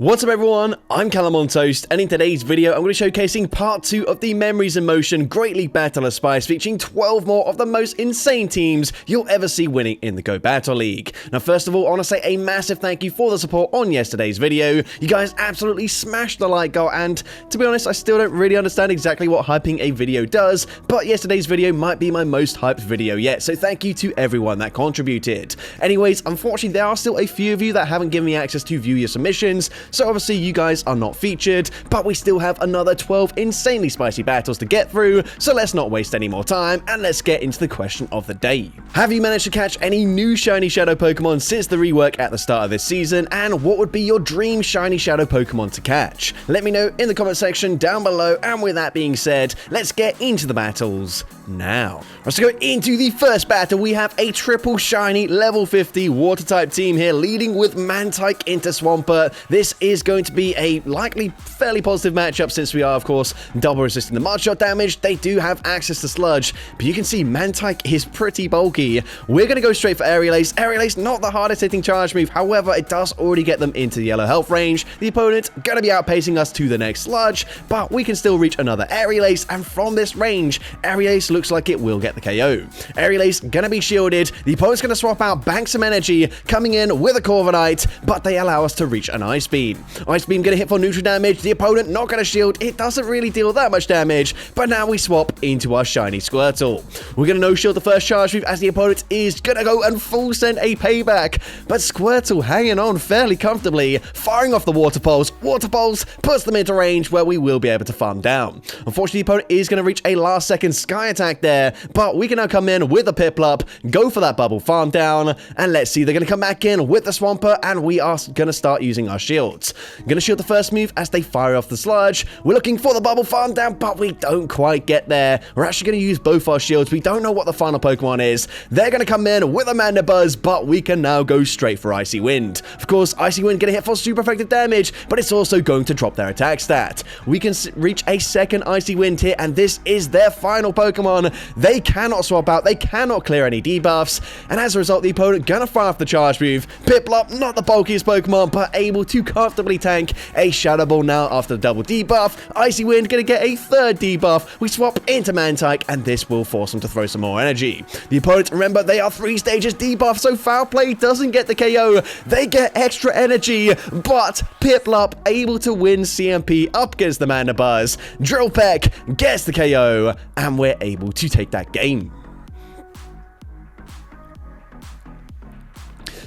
What's up everyone, I'm CallumOnToast, and in today's video I'm going to be showcasing part 2 of the Memories in Motion Great League Battle of Spice, featuring 12 more of the most insane teams you'll ever see winning in the Go Battle League. Now first of all, I want to say a massive thank you for the support on yesterday's video. You guys absolutely smashed the like goal, and to be honest I still don't really understand exactly what hyping a video does, but yesterday's video might be my most hyped video yet, so thank you to everyone that contributed. Anyways, unfortunately there are still a few of you that haven't given me access to view your submissions, so obviously you guys are not featured, but we still have another 12 insanely spicy battles to get through, so let's not waste any more time and let's get into the question of the day. Have you managed to catch any new shiny shadow Pokemon since the rework at the start of this season, and what would be your dream shiny shadow Pokemon to catch? Let me know in the comment section down below, and with that being said, let's get into the battles now. Let's go into the first battle. We have a triple shiny level 50 water type team here, leading with Mantike into Swampert. This is going to be a likely fairly positive matchup since we are of course double resisting the mud shot damage. They do have access to sludge, but you can see Mantike is pretty bulky. We're going to go straight for Aerial Ace. Aerial Ace, not the hardest hitting charge move, however it does already get them into the yellow health range. The opponent going to be outpacing us to the next sludge, but we can still reach another Aerial Ace, and from this range Aerial Ace looks like it will get the KO. Aerial Ace going to be shielded. The opponent's going to swap out Bank some energy, coming in with a Corviknight, but they allow us to reach an Ice Beam. Ice Beam going to hit for neutral damage. The opponent not going to shield. It doesn't really deal that much damage, but now we swap into our shiny Squirtle. We're going to no-shield the first charge move as the opponent is going to go and full send a payback, but Squirtle hanging on fairly comfortably, firing off the Water Pulse. Water Pulse puts them into range where we will be able to farm down. Unfortunately, the opponent is going to reach a last second Sky Attack there, but we can now come in with a Piplup, go for that bubble farm down, and let's see, they're going to come back in with the Swampert, and we are going to start using our shields. Going to shield the first move as they fire off the sludge. We're looking for the bubble farm down, but we don't quite get there. We're actually going to use both our shields. We don't know what the final Pokemon is. They're going to come in with a Mandibuzz, but we can now go straight for Icy Wind. Of course, Icy Wind going to hit for super effective damage, but it's also going to drop their attack stat. We can reach a second Icy Wind here, and this is their final Pokemon. They cannot swap out. They cannot clear any debuffs, and as a result, the opponent going to fire off the charge move. Piplup, not the bulkiest Pokemon, but able to comfortably tank a Shadow Ball now after the double debuff. Icy Wind going to get a third debuff. We swap into Mantike, and this will force them to throw some more energy. The opponents, remember, they are 3 stages debuff, so Foul Play doesn't get the KO. They get extra energy, but Piplup able to win CMP up against the Mandibuzz. Drill Peck gets the KO, and we're able to take that game.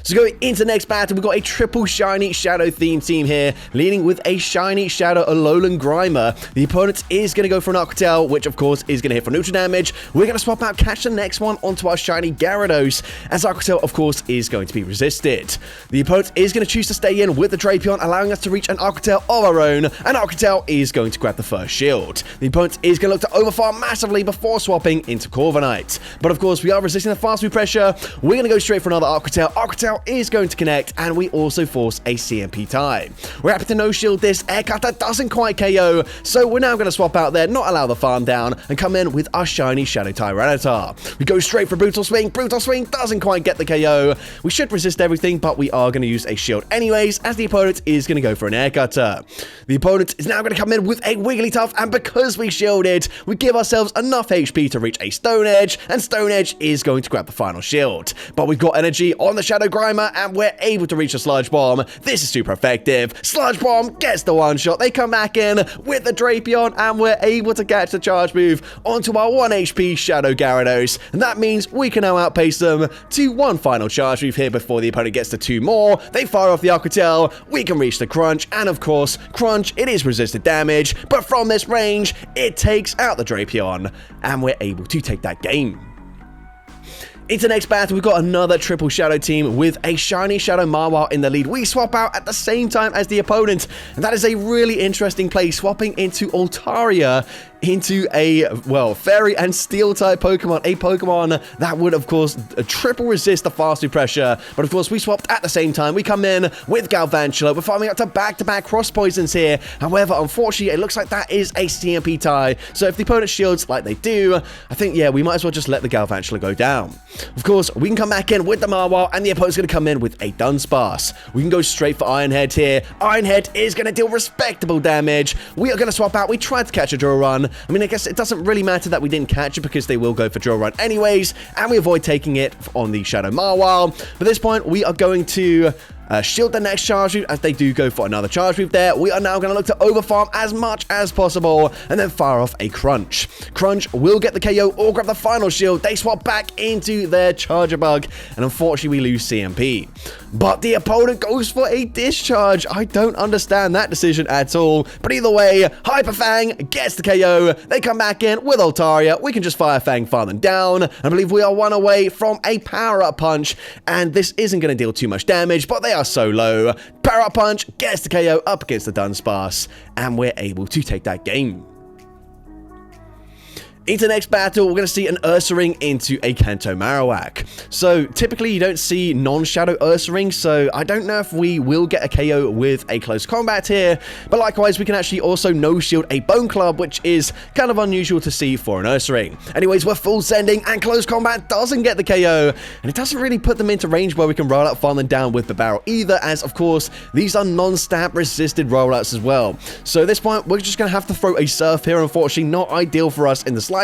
So going into the next battle, we've got a triple shiny shadow theme team here, leading with a shiny shadow Alolan Grimer. The opponent is going to go for an Aqua Tail, which of course is going to hit for neutral damage. We're going to swap out, catch the next one onto our shiny Gyarados, as Aqua Tail of course is going to be resisted. The opponent is going to choose to stay in with the Drapion, allowing us to reach an Aqua Tail of our own, and Aqua Tail is going to grab the first shield. The opponent is going to look to overfarm massively before swapping into Corviknight. But of course we are resisting the fast move pressure. We're going to go straight for another Aqua Tail. Aqua Tail is going to connect, and we also force a CMP tie. We're happy to no-shield this. Air Cutter doesn't quite KO, so we're now going to swap out there, not allow the farm down, and come in with our shiny Shadow Tyranitar. We go straight for Brutal Swing. Brutal Swing doesn't quite get the KO. We should resist everything, but we are going to use a shield anyways, as the opponent is going to go for an Air Cutter. The opponent is now going to come in with a Wigglytuff, and because we shielded, we give ourselves enough HP to reach a Stone Edge, and Stone Edge is going to grab the final shield. But we've got energy on the Shadow Grimer, and we're able to reach a Sludge Bomb. This is super effective. Sludge Bomb gets the one shot. They come back in with the Drapion, and we're able to catch the charge move onto our 1 HP Shadow Gyarados, and that means we can now outpace them to one final charge move here before the opponent gets to 2 more. They fire off the Aqua Tail. We can reach the Crunch, and of course, Crunch, it is resisted damage, but from this range, it takes out the Drapion, and we're able to take that game. Into the next battle, we've got another triple shadow team with a shiny Shadow Mawile in the lead. We swap out at the same time as the opponent, and that is a really interesting play. Swapping into Altaria into a, well, fairy and steel type Pokemon. A Pokemon that would, of course, triple resist the fast move pressure. But, of course, we swapped at the same time. We come in with Galvantula. We're farming up to back-to-back cross poisons here. However, unfortunately, it looks like that is a CMP tie. So if the opponent shields like they do, I think, yeah, we might as well just let the Galvantula go down. Of course, we can come back in with the Marwile, and the opponent's going to come in with a Dunsparce. We can go straight for Iron Head here. Iron Head is going to deal respectable damage. We are going to swap out. We tried to catch a Drill Run. I mean, I guess it doesn't really matter that we didn't catch it because they will go for Drill Run anyways, and we avoid taking it on the Shadow Marwile. But at this point, we are going to shield the next charge move as they do go for another charge move there. We are now going to look to overfarm as much as possible and then fire off a Crunch. Crunch will get the KO or grab the final shield. They swap back into their Charger Bug, and unfortunately we lose CMP. But the opponent goes for a Discharge. I don't understand that decision at all. But either way, Hyper Fang gets the KO. They come back in with Altaria. We can just Fire Fang, fire them down. I believe we are one away from a Power Up Punch, and this isn't going to deal too much damage, but they are so low. Power Up Punch gets the KO up against the Dunsparce, and we're able to take that game. Into the next battle, we're going to see an Ursaring into a Kanto Marowak. So, typically you don't see non-Shadow Ursaring, so I don't know if we will get a KO with a close combat here, but likewise, we can actually also no-shield a Bone Club, which is kind of unusual to see for an Ursaring. Anyways, we're full sending, and close combat doesn't get the KO, and it doesn't really put them into range where we can roll out, farm them down with the barrel either, as, of course, these are non-stab resisted rollouts as well. So at this point, we're just going to have to throw a Surf here, unfortunately, not ideal for us in the slightest,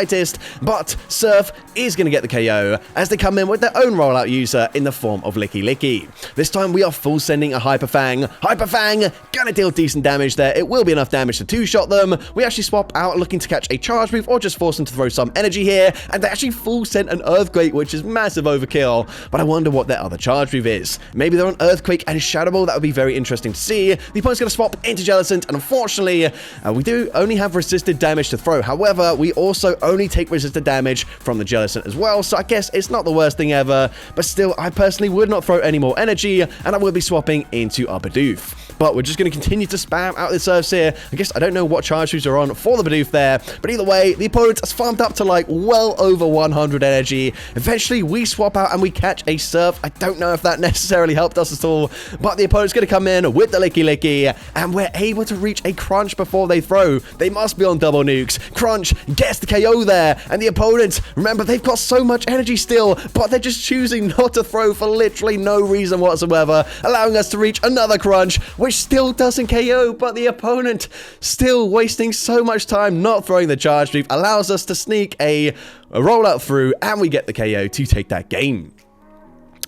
but Surf is going to get the KO as they come in with their own rollout user in the form of Licky Licky. This time we are full sending a Hyper Fang. Hyper Fang gonna deal decent damage there. It will be enough damage to two-shot them. We actually swap out looking to catch a charge move or just force them to throw some energy here, and they actually full send an Earthquake, which is massive overkill, but I wonder what their other charge move is. Maybe they're on Earthquake and Shadow Ball. That would be very interesting to see. The opponent's gonna swap into Jellicent, and unfortunately we do only have resisted damage to throw. However, we also only take resisted damage from the Jellicent as well, so I guess it's not the worst thing ever, but still, I personally would not throw any more energy, and I will be swapping into our Bidoof. But we're just going to continue to spam out the Surfs here. I guess I don't know what charge moves are on for the Bidoof there, but either way, the opponent has farmed up to like well over 100 energy. Eventually, we swap out and we catch a Surf. I don't know if that necessarily helped us at all, but the opponent's going to come in with the Licky Licky, and we're able to reach a Crunch before they throw. They must be on double nukes. Crunch gets the KO there, and the opponent, remember, they've got so much energy still, but they're just choosing not to throw for literally no reason whatsoever, allowing us to reach another Crunch, which still doesn't KO, but the opponent still wasting so much time not throwing the charge move allows us to sneak a rollout through, and we get the KO to take that game.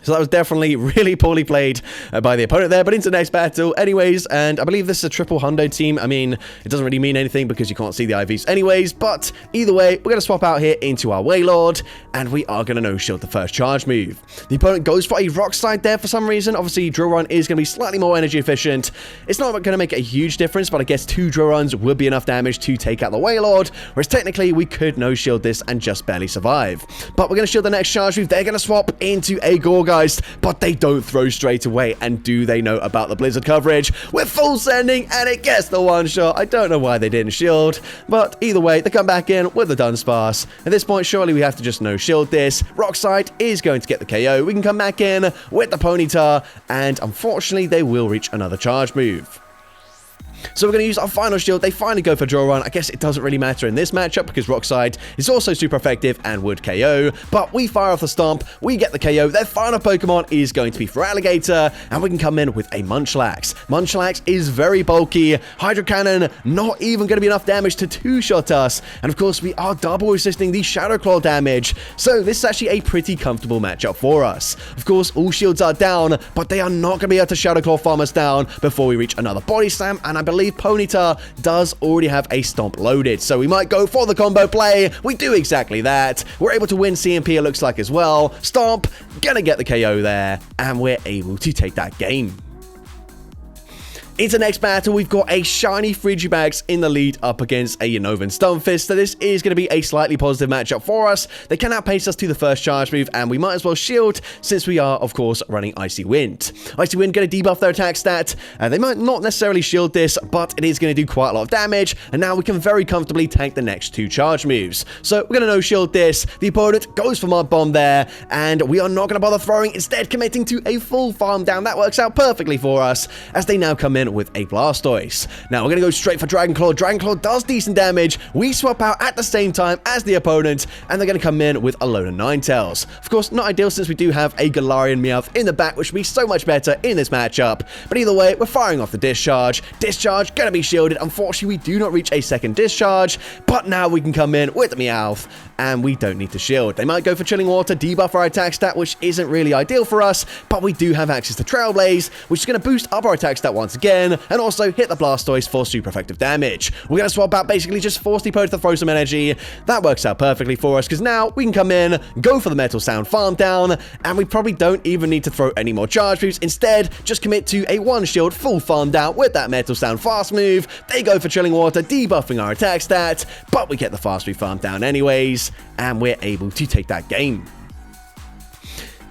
So that was definitely really poorly played by the opponent there, but into the next battle anyways, and I believe this is a triple hundo team. I mean, it doesn't really mean anything because you can't see the IVs anyways, but either way, we're going to swap out here into our Wailord, and we are going to no-shield the first charge move. The opponent goes for a Rock Slide there for some reason. Obviously, Drill Run is going to be slightly more energy efficient. It's not going to make a huge difference, but I guess 2 Drill Runs would be enough damage to take out the Wailord, whereas technically we could no-shield this and just barely survive. But we're going to shield the next charge move. They're going to swap into a Gorgeist, but they don't throw straight away, and do they know about the Blizzard coverage? We're full sending, and it gets the one shot. I don't know why they didn't shield, but either way, they come back in with the Dunsparce. At this point, surely we have to just no-shield this. Rockside is going to get the KO. We can come back in with the Ponyta, and unfortunately, they will reach another charge move. So we're going to use our final shield. They finally go for Drill Run. I guess it doesn't really matter in this matchup because Rockside is also super effective and would KO. But we fire off the Stomp. We get the KO. Their final Pokemon is going to be for Alligator, and we can come in with a Munchlax. Munchlax is very bulky. Hydro Cannon, not even going to be enough damage to two-shot us. And of course, we are double resisting the Shadow Claw damage. So this is actually a pretty comfortable matchup for us. Of course, all shields are down, but they are not going to be able to Shadow Claw farm us down before we reach another Body Slam, and I believe Ponyta does already have a Stomp loaded, so we might go for the combo play. We do exactly that. We're able to win CMP, it looks like, as well. Stomp, gonna get the KO there, and we're able to take that game. Into the next battle, we've got a shiny Frigibax in the lead up against a Unnovan Stunfisk, so this is going to be a slightly positive matchup for us. They can outpace us to the first charge move, and we might as well shield since we are, of course, running Icy Wind. Icy Wind going to debuff their attack stat, and they might not necessarily shield this, but it is going to do quite a lot of damage, and now we can very comfortably tank the next 2 charge moves. So we're going to no-shield this. The opponent goes for Mud Bomb there, and we are not going to bother throwing, instead committing to a full farm down. That works out perfectly for us, as they now come in with a Blastoise. Now we're going to go straight for Dragon Claw. Dragon Claw does decent damage. We swap out at the same time as the opponent, and they're going to come in with a load of Ninetales. Of course, not ideal since we do have a Galarian Meowth in the back, which would be so much better in this matchup. But either way, we're firing off the Discharge. Discharge going to be shielded. Unfortunately, we do not reach a second Discharge, but now we can come in with the Meowth, and we don't need to shield. They might go for Chilling Water, debuff our attack stat, which isn't really ideal for us, but we do have access to Trailblaze, which is going to boost up our attack stat once again, and also hit the Blastoise for super effective damage. We're going to swap out, basically just Force Depot to throw some energy. That works out perfectly for us, because now we can come in, go for the Metal Sound farm down, and we probably don't even need to throw any more charge moves. Instead, just commit to a 1-shield full farm down with that Metal Sound fast move. They go for Chilling Water, debuffing our attack stat, but we get the fast move farm down anyways, and we're able to take that game.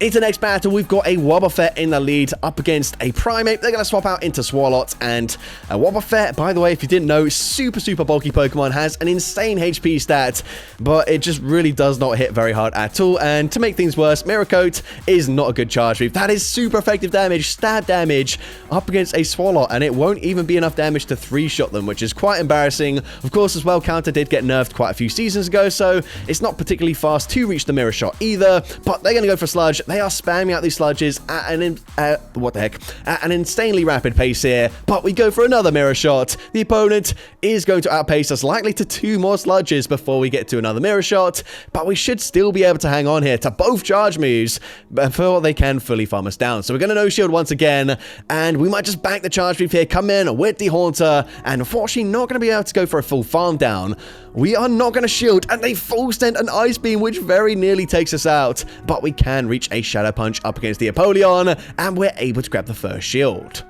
Into the next battle, we've got a Wobbuffet in the lead up against a Primeape. They're going to swap out into Swalot, and a Wobbuffet, by the way, if you didn't know, super bulky Pokemon, has an insane HP stat, but it just really does not hit very hard at all. And to make things worse, Mirror Coat is not a good charge move. That is super effective damage, stab damage, up against a Swalot, and it won't even be enough damage to 3-shot them, which is quite embarrassing. Of course, as well, Counter did get nerfed quite a few seasons ago, so it's not particularly fast to reach the Mirror Shot either, but they're going to go for Sludge. They are spamming out these Sludges at an insanely rapid pace here, but we go for another Mirror Shot. The opponent is going to outpace us, likely to 2 more Sludges before we get to another Mirror Shot, but we should still be able to hang on here to both charge moves before they can fully farm us down. So we're going to no-shield once again, and we might just bank the charge move here, come in with the Haunter, and unfortunately not going to be able to go for a full farm down. We are not going to shield, and they full send an Ice Beam, which very nearly takes us out, but we can reach a Shadow Punch up against the Apollyon, and we're able to grab the first shield.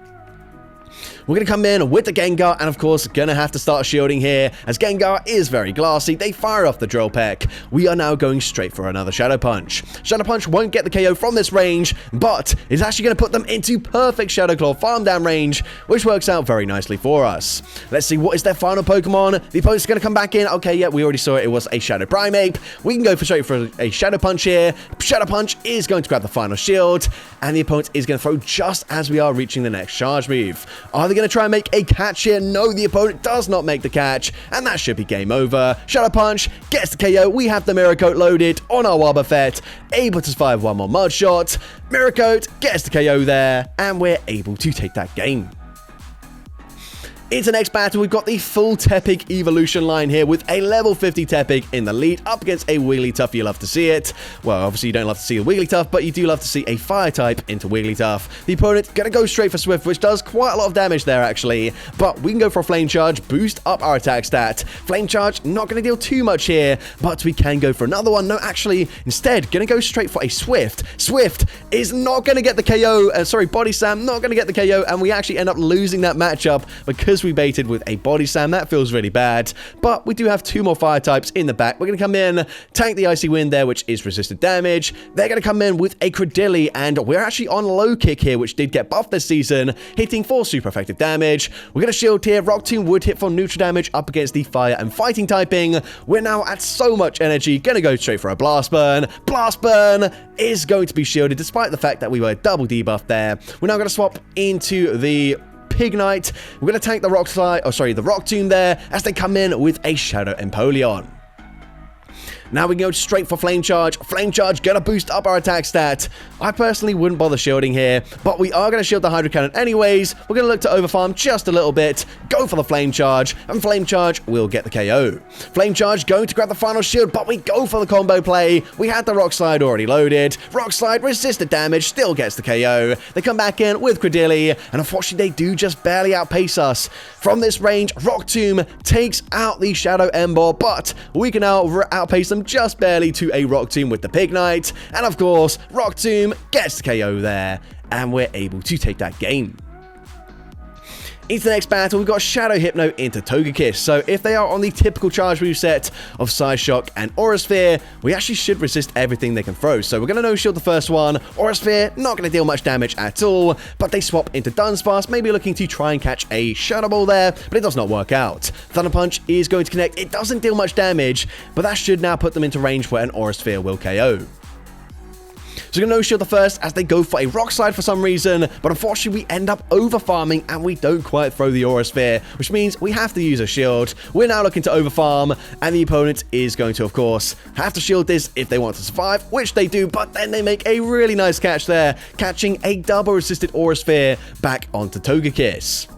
We're going to come in with the Gengar, and of course, going to have to start shielding here, as Gengar is very glassy. They fire off the Drill Peck. We are now going straight for another Shadow Punch. Shadow Punch won't get the KO from this range, but is actually going to put them into perfect Shadow Claw farm down range, which works out very nicely for us. Let's see, what is their final Pokemon? The opponent's going to come back in. Okay, yeah, we already saw it. It was a Shadow Primeape. We can go straight for a Shadow Punch here. Shadow Punch is going to grab the final shield, and the opponent is going to throw just as we are reaching the next charge move. Are they going to try and make a catch here? No, the opponent does not make the catch, and that should be game over. Shadow Punch gets the KO. We have the Mirror Coat loaded on our Wobbuffet, able to survive one more Mud Shot. Mirror Coat gets the KO there, and we're able to take that game. Into the next battle, we've got the full Tepig evolution line here with a level 50 Tepig in the lead up against a Wigglytuff. You love to see it. Well, obviously you don't love to see a Wigglytuff, but you do love to see a fire type into Wigglytuff. The opponent gonna go straight for Swift, which does quite a lot of damage there actually, but we can go for a Flame Charge, boost up our attack stat. Flame Charge, not gonna deal too much here, but we can go for another one. No, actually, instead, gonna go straight for a Swift. Swift is not gonna get the KO, Body Slam, not gonna get the KO, and we actually end up losing that matchup because we baited with a Body Slam. That feels really bad, but we do have 2 more fire types in the back. We're going to come in, tank the Icy Wind there, which is resisted damage. They're going to come in with a Credilli, and we're actually on low kick here, which did get buffed this season, hitting for super effective damage. We're going to shield here. Rock Tomb would hit for neutral damage up against the fire and fighting typing. We're now at so much energy, going to go straight for a Blast Burn. Blast Burn is going to be shielded despite the fact that we were double debuffed there. We're now going to swap into the Pignite. We're going to tank the the Rock Tomb there as they come in with a Shadow Empoleon. Now we can go straight for Flame Charge. Flame Charge gonna boost up our attack stat. I personally wouldn't bother shielding here, but we are gonna shield the Hydro Cannon anyways. We're gonna look to overfarm just a little bit, go for the Flame Charge, and Flame Charge will get the KO. Flame Charge going to grab the final shield, but we go for the combo play. We had the Rock Slide already loaded. Rock Slide resisted damage, still gets the KO. They come back in with Credilli, and unfortunately they do just barely outpace us. From this range, Rock Tomb takes out the Shadow Ember, but we can now outpace them just barely to a Rock Tomb with the Pignite, and of course Rock Tomb gets the KO there, and we're able to take that game. Into the next battle, we've got Shadow Hypno into Togekiss. So if they are on the typical charge moveset of Psy Shock and Aura Sphere, we actually should resist everything they can throw. So we're going to no-shield the first one. Aura Sphere, not going to deal much damage at all, but they swap into Dunsparce, maybe looking to try and catch a Shadow Ball there, but it does not work out. Thunder Punch is going to connect. It doesn't deal much damage, but that should now put them into range where an Aura Sphere will KO. So we're going to no-shield the first as they go for a Rock Slide for some reason, but unfortunately we end up over-farming and we don't quite throw the Aura Sphere, which means we have to use a shield. We're now looking to over-farm, and the opponent is going to, of course, have to shield this if they want to survive, which they do, but then they make a really nice catch there, catching a double-resisted Aura Sphere back onto Togekiss.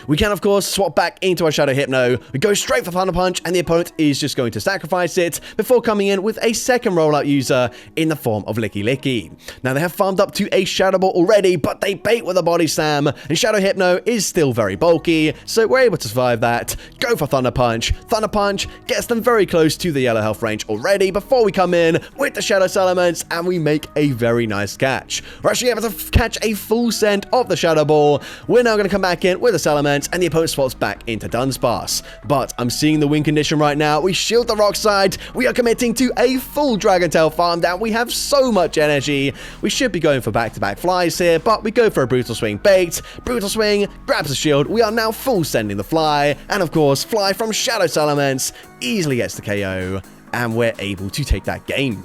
We can, of course, swap back into our Shadow Hypno. We go straight for Thunder Punch, and the opponent is just going to sacrifice it before coming in with a second rollout user in the form of Licky Licky. Now, they have farmed up to a Shadow Ball already, but they bait with a Body Slam, and Shadow Hypno is still very bulky, so we're able to survive that. Go for Thunder Punch. Thunder Punch gets them very close to the yellow health range already before we come in with the Shadow Salamence, and we make a very nice catch. We're actually able to catch a full send of the Shadow Ball. We're now going to come back in with a Salamence, and the opponent swaps back into Dunsparce. But I'm seeing the win condition right now. We shield the Rock Slide. We are committing to a full Dragon Tail farm down. We have so much energy. We should be going for back-to-back flies here, but we go for a Brutal Swing bait. Brutal Swing grabs the shield. We are now full sending the fly. And of course, fly from Shadow Salamence easily gets the KO, and we're able to take that game.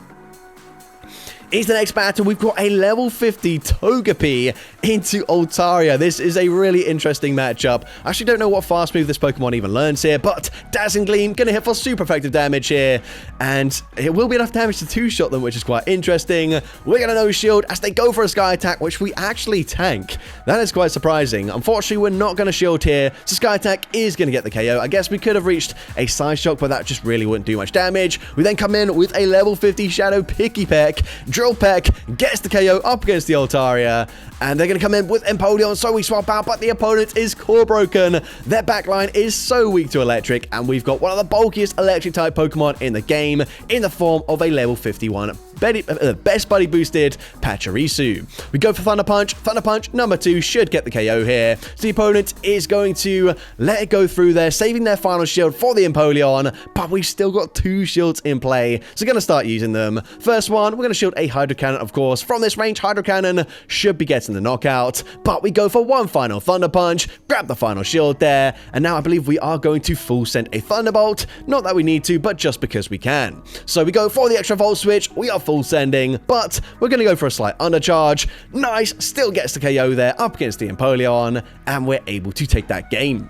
Into the next battle, we've got a level 50 Togepi into Altaria. This is a really interesting matchup. I actually don't know what fast move this Pokemon even learns here, but Dazzling Gleam going to hit for super effective damage here, and it will be enough damage to two-shot them, which is quite interesting. We're going to no-shield as they go for a Sky Attack, which we actually tank. That is quite surprising. Unfortunately, we're not going to shield here, so Sky Attack is going to get the KO. I guess we could have reached a Psy Shock, but that just really wouldn't do much damage. We then come in with a level 50 Shadow Picky Peck. Drill Peck gets the KO up against the Altaria, and they're going to come in with Empoleon, so we swap out, but the opponent is core broken. Their backline is so weak to electric, and we've got one of the bulkiest electric type Pokemon in the game in the form of a level 51 Best Buddy boosted Pachirisu. We go for Thunder Punch. Thunder Punch number 2 should get the KO here. So the opponent is going to let it go through there, saving their final shield for the Empoleon, but we've still got 2 shields in play, so we're going to start using them. First one, we're going to shield a Hydro Cannon, of course. From this range, Hydro Cannon should be getting the knockout, but we go for one final Thunder Punch, grab the final shield there, and now I believe we are going to full send a Thunderbolt. Not that we need to, but just because we can. So we go for the extra Volt Switch. We are full sending, but we're going to go for a slight undercharge. Nice, still gets the KO there up against the Empoleon, and we're able to take that game.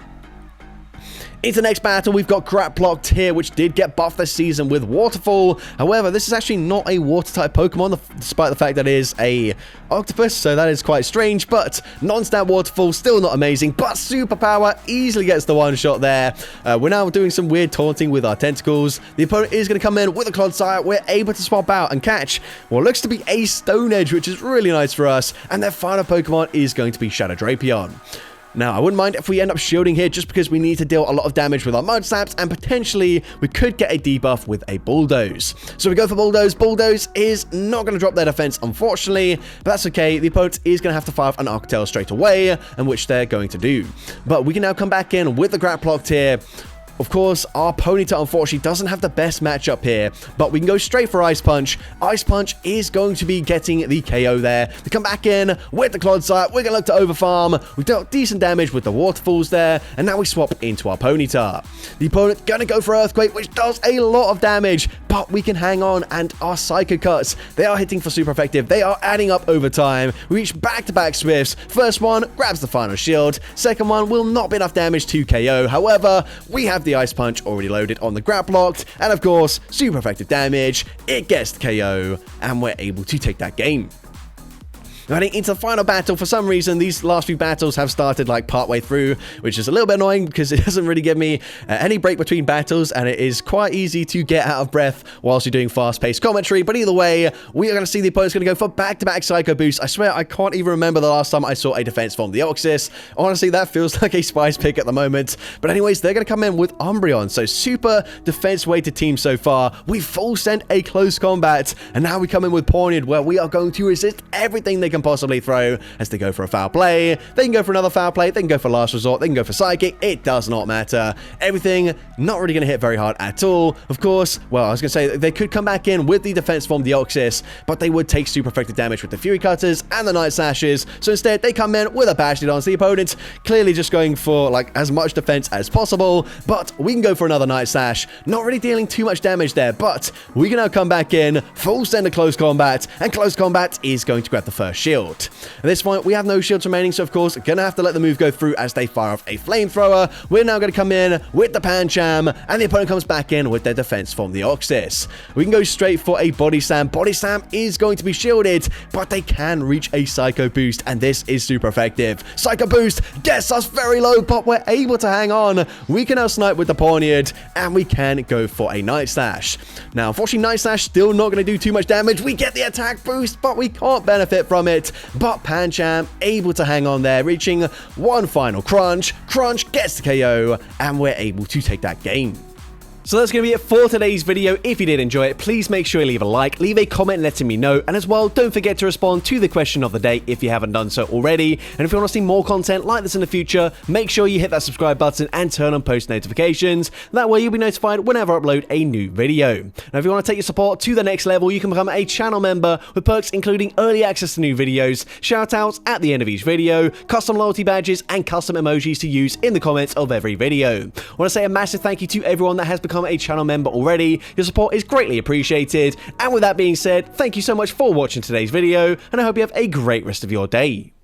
Into the next battle, we've got Graplocked here, which did get buffed this season with Waterfall. However, this is actually not a water-type Pokemon, despite the fact that it is a octopus, so that is quite strange, but non-stat Waterfall, still not amazing, but Superpower easily gets the one-shot there. We're now doing some weird taunting with our tentacles. The opponent is going to come in with a Clodsire. We're able to swap out and catch what looks to be a Stone Edge, which is really nice for us, and their final Pokemon is going to be Shadow Drapion. Now, I wouldn't mind if we end up shielding here just because we need to deal a lot of damage with our Mud Slaps, and potentially we could get a debuff with a Bulldoze. So we go for Bulldoze. Bulldoze is not going to drop their defense, unfortunately, but that's okay. The opponent is going to have to fire an Arctel straight away, and which they're going to do. But we can now come back in with the Graplocked here. Of course, our Ponyta unfortunately doesn't have the best matchup here, but we can go straight for Ice Punch. Ice Punch is going to be getting the KO there. We come back in with the Clodsire. We're going to look to overfarm. We've dealt decent damage with the Waterfalls there, and now we swap into our Ponyta. The opponent going to go for Earthquake, which does a lot of damage, but we can hang on, and our Psycho Cuts, they are hitting for super effective. They are adding up over time. We reach back-to-back Swifts. First one grabs the final shield. Second one will not be enough damage to KO. However, we have the Ice Punch already loaded on the Graplocked, and of course, super effective damage. It gets the KO, and we're able to take that game. Running into the final battle, for some reason, these last few battles have started like partway through, which is a little bit annoying because it doesn't really give me any break between battles, and it is quite easy to get out of breath whilst you're doing fast-paced commentary. But either way, we are going to see the opponent's going to go for back-to-back Psycho Boost. I swear, I can't even remember the last time I saw a defense from the Deoxys. Honestly, that feels like a spice pick at the moment. But anyways, they're going to come in with Umbreon, so super defense-weighted team so far. We full sent a close combat, and now we come in with Pawniard, where we are going to resist everything they can possibly throw as they go for a foul play. They can go for another foul play. They can go for last resort. They can go for psychic. It does not matter. Everything not really going to hit very hard at all. Of course, well, I was going to say they could come back in with the defense from Deoxys, but they would take super effective damage with the Fury Cutters and the Night Slashes. So instead, they come in with a Passionate Dance. The opponent clearly just going for like as much defense as possible, but we can go for another Night Slash. Not really dealing too much damage there, but we can now come back in, full send to Close Combat, and Close Combat is going to grab the first shield. At this point, we have no shields remaining, so of course, gonna have to let the move go through as they fire off a Flamethrower. We're now going to come in with the Pancham, and the opponent comes back in with their defense from the Deoxys. We can go straight for a Body Slam. Body Slam is going to be shielded, but they can reach a Psycho Boost, and this is super effective. Psycho Boost gets us very low, but we're able to hang on. We can now snipe with the Pawniard, and we can go for a Night Slash. Now, unfortunately, Night Slash still not going to do too much damage. We get the attack boost, but we can't benefit from it. But Pancham able to hang on there, reaching one final crunch. Crunch gets the KO, and we're able to take that game. So that's going to be it for today's video. If you did enjoy it, please make sure you leave a like, leave a comment letting me know, and as well, don't forget to respond to the question of the day if you haven't done so already. And if you want to see more content like this in the future, make sure you hit that subscribe button and turn on post notifications. That way you'll be notified whenever I upload a new video. Now, if you want to take your support to the next level, you can become a channel member with perks including early access to new videos, shoutouts at the end of each video, custom loyalty badges, and custom emojis to use in the comments of every video. I want to say a massive thank you to everyone that has become a channel member already. Your support is greatly appreciated. And with that being said, thank you so much for watching today's video, and I hope you have a great rest of your day.